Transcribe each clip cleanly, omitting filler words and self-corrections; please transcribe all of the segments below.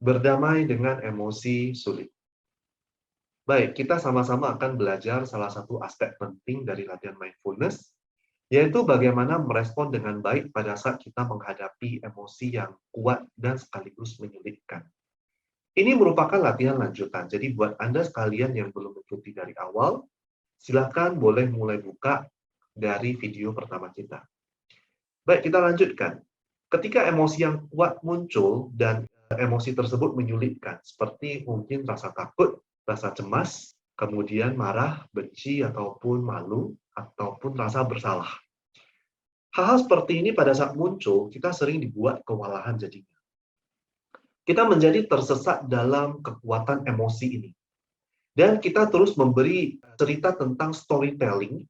Berdamai dengan emosi sulit. Baik, kita sama-sama akan belajar salah satu aspek penting dari latihan mindfulness, yaitu bagaimana merespon dengan baik pada saat kita menghadapi emosi yang kuat dan sekaligus menyulitkan. Ini merupakan latihan lanjutan, jadi buat Anda sekalian yang belum mengikuti dari awal, silakan boleh mulai buka dari video pertama kita. Baik, kita lanjutkan. Ketika emosi yang kuat muncul dan emosi tersebut menyulitkan, seperti mungkin rasa takut, rasa cemas, kemudian marah, benci, ataupun malu, ataupun rasa bersalah. Hal-hal seperti ini pada saat muncul, kita sering dibuat kewalahan jadinya. Kita menjadi tersesat dalam kekuatan emosi ini. Dan kita terus memberi cerita tentang storytelling,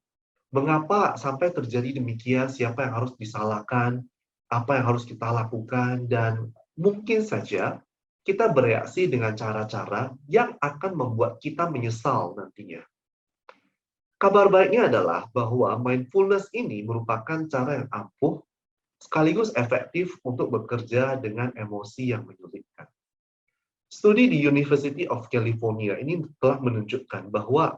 mengapa sampai terjadi demikian, siapa yang harus disalahkan, apa yang harus kita lakukan, dan mungkin saja kita bereaksi dengan cara-cara yang akan membuat kita menyesal nantinya. Kabar baiknya adalah bahwa mindfulness ini merupakan cara yang ampuh sekaligus efektif untuk bekerja dengan emosi yang menyulitkan. Studi di University of California ini telah menunjukkan bahwa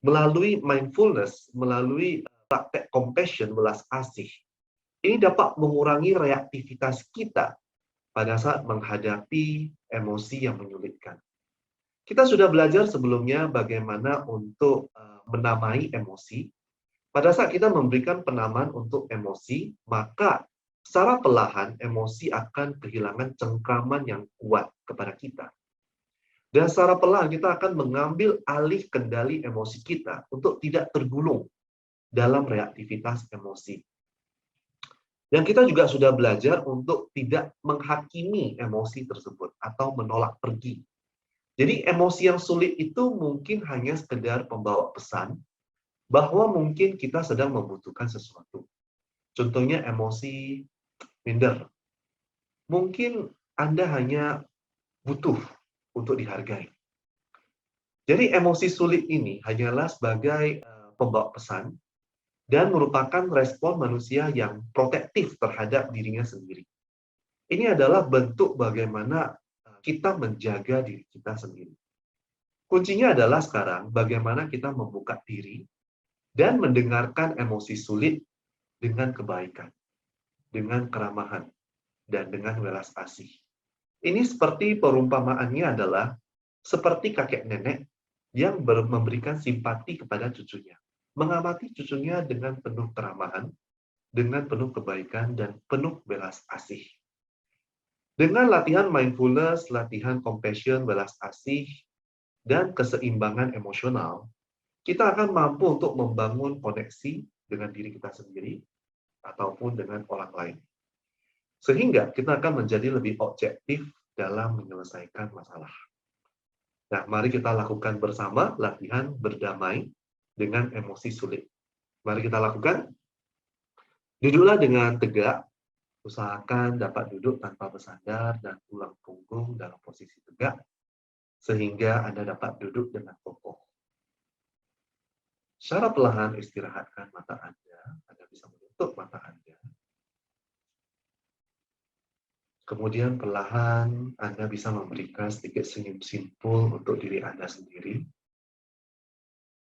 melalui mindfulness, melalui praktek compassion, belas asih, ini dapat mengurangi reaktivitas kita pada saat menghadapi emosi yang menyulitkan. Kita sudah belajar sebelumnya bagaimana untuk menamai emosi. Pada saat kita memberikan penamaan untuk emosi, maka secara perlahan emosi akan kehilangan cengkraman yang kuat kepada kita. Dan secara perlahan kita akan mengambil alih kendali emosi kita untuk tidak tergulung dalam reaktivitas emosi. Dan kita juga sudah belajar untuk tidak menghakimi emosi tersebut atau menolak pergi. Jadi emosi yang sulit itu mungkin hanya sekedar pembawa pesan bahwa mungkin kita sedang membutuhkan sesuatu. Contohnya emosi minder. Mungkin Anda hanya butuh untuk dihargai. Jadi emosi sulit ini hanyalah sebagai pembawa pesan dan merupakan respon manusia yang protektif terhadap dirinya sendiri. Ini adalah bentuk bagaimana kita menjaga diri kita sendiri. Kuncinya adalah sekarang bagaimana kita membuka diri dan mendengarkan emosi sulit dengan kebaikan, dengan keramahan, dan dengan welas asih. Ini seperti perumpamaannya adalah seperti kakek nenek yang memberikan simpati kepada cucunya. Mengamati cucunya dengan penuh keramahan, dengan penuh kebaikan, dan penuh welas asih. Dengan latihan mindfulness, latihan compassion, welas asih, dan keseimbangan emosional, kita akan mampu untuk membangun koneksi dengan diri kita sendiri ataupun dengan orang lain. Sehingga kita akan menjadi lebih objektif dalam menyelesaikan masalah. Nah, mari kita lakukan bersama latihan berdamai dengan emosi sulit. Mari kita lakukan. Duduklah dengan tegak. Usahakan dapat duduk tanpa bersandar dan tulang punggung dalam posisi tegak, sehingga Anda dapat duduk dengan kokoh. Secara perlahan istirahatkan mata Anda. Anda bisa menutup mata Anda. Kemudian perlahan Anda bisa memberikan sedikit senyum simpul untuk diri Anda sendiri.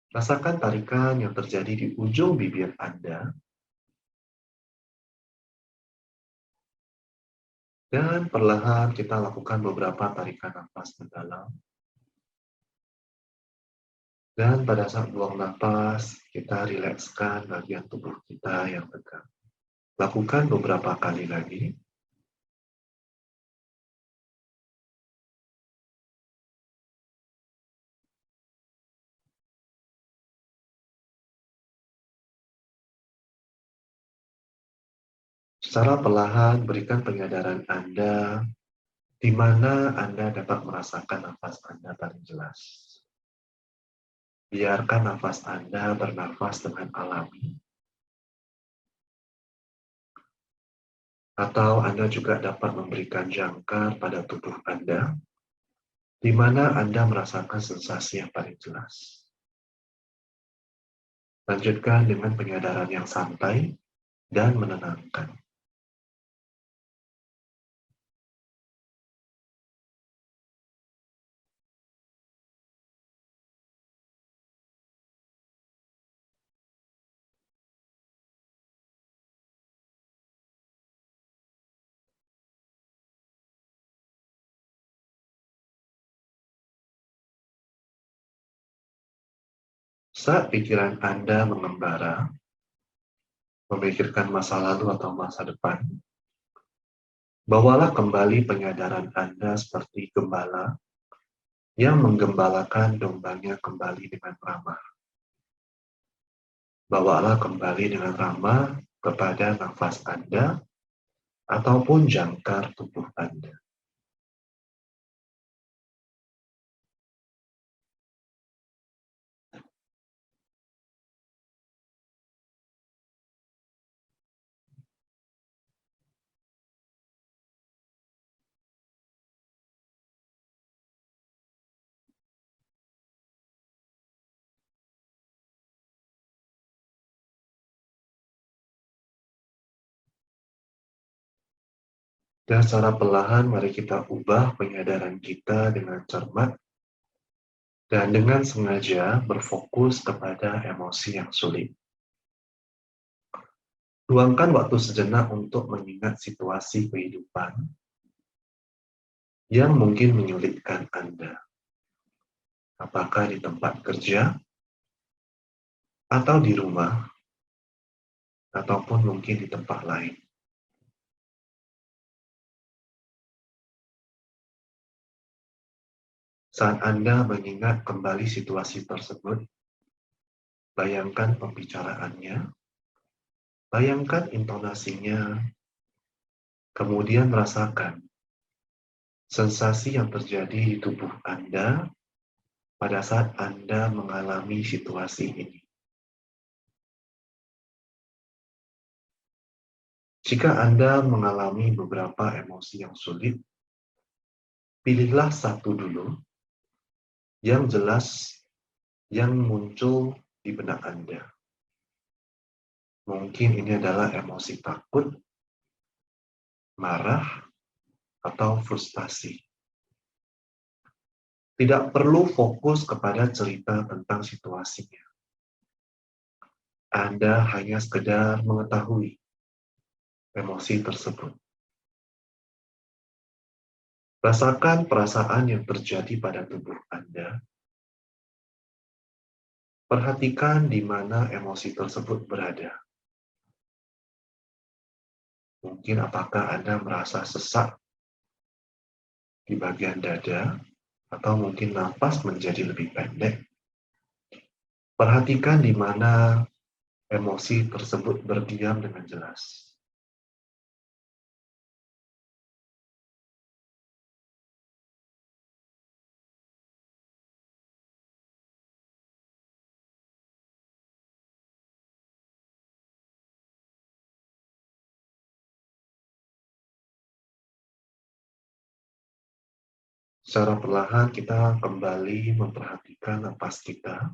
Rasakan tarikan yang terjadi di ujung bibir Anda. Dan perlahan kita lakukan beberapa tarikan nafas mendalam. Dan pada saat buang nafas, kita rilekskan bagian tubuh kita yang tegang. Lakukan beberapa kali lagi. Secara perlahan berikan penyadaran Anda di mana Anda dapat merasakan nafas Anda paling jelas. Biarkan nafas Anda bernafas dengan alami. Atau Anda juga dapat memberikan jangkar pada tubuh Anda, di mana Anda merasakan sensasi yang paling jelas. Lanjutkan dengan penyadaran yang santai dan menenangkan. Saat pikiran Anda mengembara, memikirkan masa lalu atau masa depan, bawalah kembali penyadaran Anda seperti gembala yang menggembalakan dombanya kembali dengan ramah. Bawalah kembali dengan ramah kepada nafas Anda ataupun jangkar tubuh Anda. Dan secara perlahan mari kita ubah penyadaran kita dengan cermat dan dengan sengaja berfokus kepada emosi yang sulit. Luangkan waktu sejenak untuk mengingat situasi kehidupan yang mungkin menyulitkan Anda. Apakah di tempat kerja, atau di rumah, ataupun mungkin di tempat lain. Saat Anda mengingat kembali situasi tersebut, bayangkan pembicaraannya, bayangkan intonasinya, kemudian rasakan sensasi yang terjadi di tubuh Anda pada saat Anda mengalami situasi ini. Jika Anda mengalami beberapa emosi yang sulit, pilihlah satu dulu yang jelas yang muncul di benak Anda. Mungkin ini adalah emosi takut, marah, atau frustasi. Tidak perlu fokus kepada cerita tentang situasinya. Anda hanya sekedar mengetahui emosi tersebut. Rasakan perasaan yang terjadi pada tubuh Anda. Perhatikan di mana emosi tersebut berada. Mungkin apakah Anda merasa sesak di bagian dada, atau mungkin napas menjadi lebih pendek. Perhatikan di mana emosi tersebut berdiam dengan jelas. Secara perlahan kita kembali memperhatikan napas kita.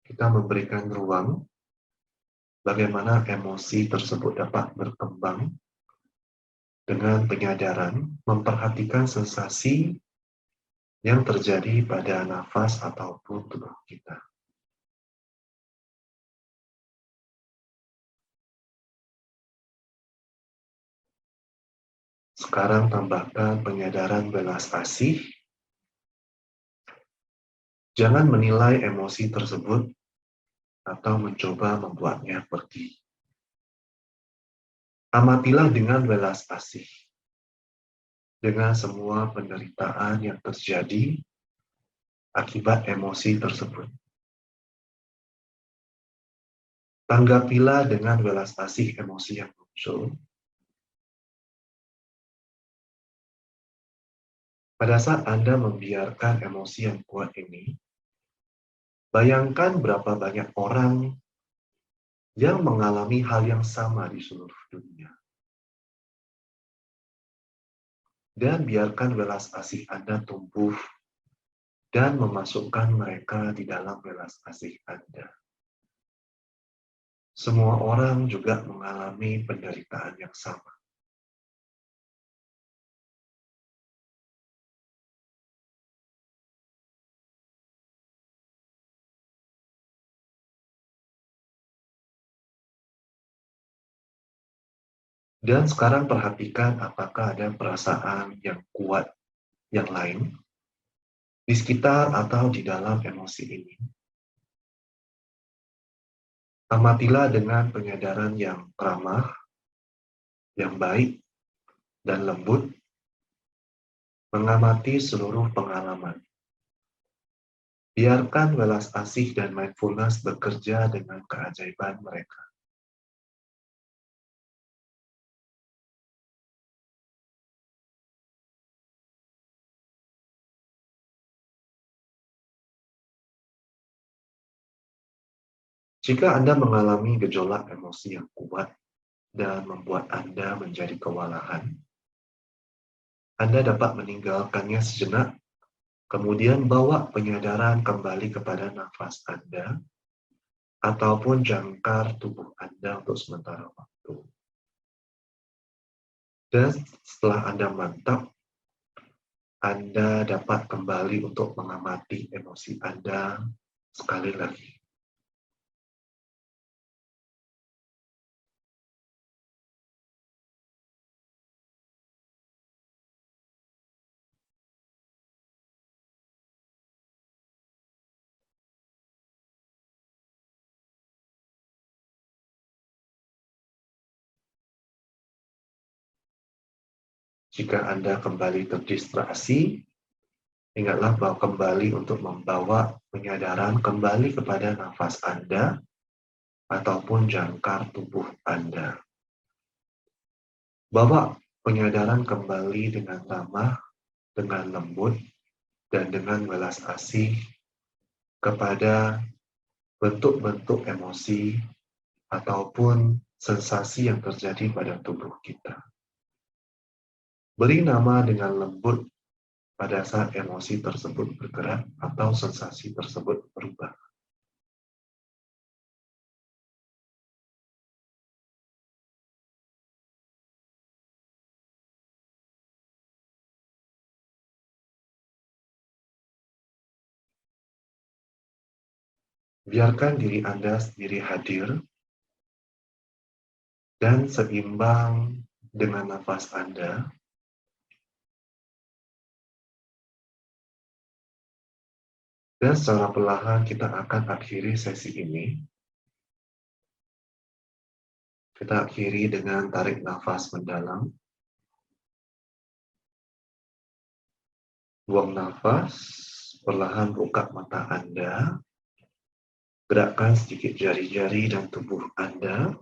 Kita memberikan ruang bagaimana emosi tersebut dapat berkembang dengan penyadaran, memperhatikan sensasi yang terjadi pada nafas ataupun tubuh kita. Sekarang tambahkan penyadaran belas kasih. Jangan menilai emosi tersebut atau mencoba membuatnya pergi. Amatilah dengan belas kasih. Dengan semua penderitaan yang terjadi akibat emosi tersebut. Tanggapilah dengan belas kasih emosi yang muncul. Pada saat Anda membiarkan emosi yang kuat ini, bayangkan berapa banyak orang yang mengalami hal yang sama di seluruh dunia. Dan biarkan belas kasih Anda tumbuh dan memasukkan mereka di dalam belas kasih Anda. Semua orang juga mengalami penderitaan yang sama. Dan sekarang perhatikan apakah ada perasaan yang kuat yang lain di sekitar atau di dalam emosi ini. Amatilah dengan penyadaran yang ramah, yang baik, dan lembut, mengamati seluruh pengalaman. Biarkan welas asih dan mindfulness bekerja dengan keajaiban mereka. Jika Anda mengalami gejolak emosi yang kuat dan membuat Anda menjadi kewalahan, Anda dapat meninggalkannya sejenak, kemudian bawa penyadaran kembali kepada nafas Anda, ataupun jangkar tubuh Anda untuk sementara waktu. Dan setelah Anda mantap, Anda dapat kembali untuk mengamati emosi Anda sekali lagi. Jika Anda kembali terdistraksi, ingatlah bahwa kembali untuk membawa penyadaran kembali kepada nafas Anda ataupun jangkar tubuh Anda. Bawa penyadaran kembali dengan ramah, dengan lembut, dan dengan welas asih kepada bentuk-bentuk emosi ataupun sensasi yang terjadi pada tubuh kita. Beri nama dengan lembut pada saat emosi tersebut bergerak atau sensasi tersebut berubah. Biarkan diri Anda sendiri hadir dan seimbang dengan nafas Anda. Dan secara perlahan kita akan akhiri sesi ini. Kita akhiri dengan tarik nafas mendalam. Buang nafas, perlahan buka mata Anda. Gerakkan sedikit jari-jari dan tubuh Anda.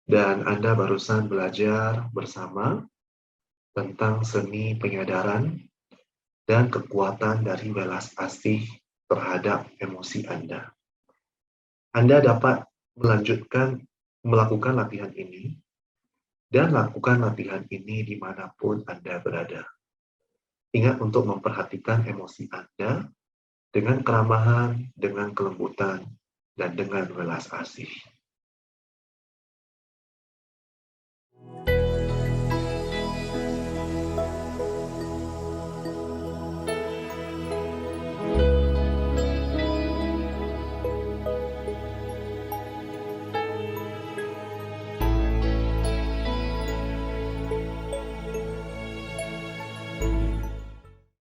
Dan Anda barusan belajar bersama tentang seni penyadaran dan kekuatan dari welas asih terhadap emosi Anda. Anda dapat melakukan latihan ini dan lakukan latihan ini dimanapun Anda berada. Ingat untuk memperhatikan emosi Anda dengan keramahan, dengan kelembutan, dan dengan welas asih.